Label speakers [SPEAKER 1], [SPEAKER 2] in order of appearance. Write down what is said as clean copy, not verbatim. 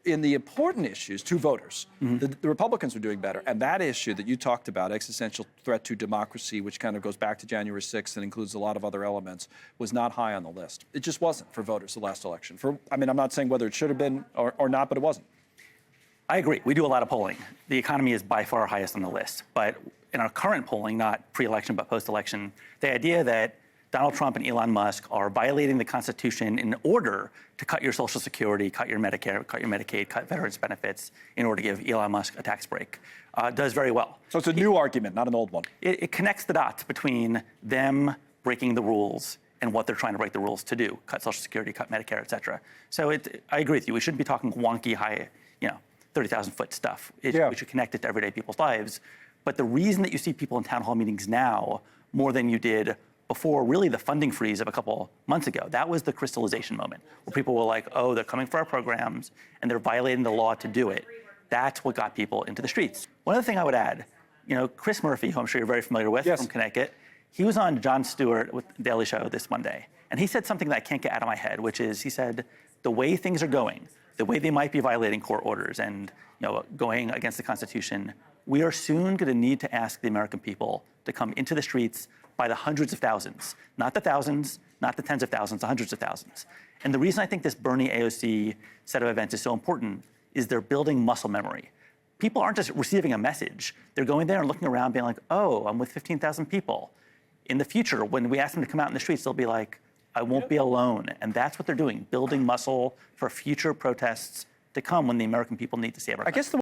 [SPEAKER 1] in the important issues to voters, the Republicans were doing better. And that issue that you talked about, existential threat to democracy, which kind of goes back to January 6th and includes a lot of other elements, was not high on the list. It just wasn't for voters the last election. I mean, I'm not saying whether it should have been or not, but it wasn't.
[SPEAKER 2] I agree. We do a lot of polling. The economy is by far highest on the list. But in our current polling, not pre-election but post-election, the idea that Donald Trump and Elon Musk are violating the Constitution in order to cut your Social Security, cut your Medicare, cut your Medicaid, cut veterans benefits in order to give Elon Musk a tax break, does very well.
[SPEAKER 1] So it's a new argument, not an old one.
[SPEAKER 2] It connects the dots between them breaking the rules and what they're trying to break the rules to do, cut Social Security, cut Medicare, et cetera. So I agree with you. We shouldn't be talking wonky, high, 30,000-foot stuff. We should connect it to everyday people's lives. But the reason that you see people in town hall meetings now more than you did before really the funding freeze of a couple months ago, that was the crystallization moment where people were like, oh, they're coming for our programs and they're violating the law to do it. That's what got people into the streets. One other thing I would add, Chris Murphy, who I'm sure you're very familiar with from Connecticut, he was on Jon Stewart with The Daily Show this Monday. And he said something that I can't get out of my head, which is he said, the way things are going, the way they might be violating court orders and going against the Constitution, we are soon going to need to ask the American people to come into the streets by the hundreds of thousands, not the thousands, not the tens of thousands, the hundreds of thousands. And the reason I think this Bernie AOC set of events is so important is they're building muscle memory. People aren't just receiving a message. They're going there and looking around being like, oh, I'm with 15,000 people. In the future, when we ask them to come out in the streets, they'll be like, I won't be alone. And that's what they're doing, building muscle for future protests to come when the American people need to save our country.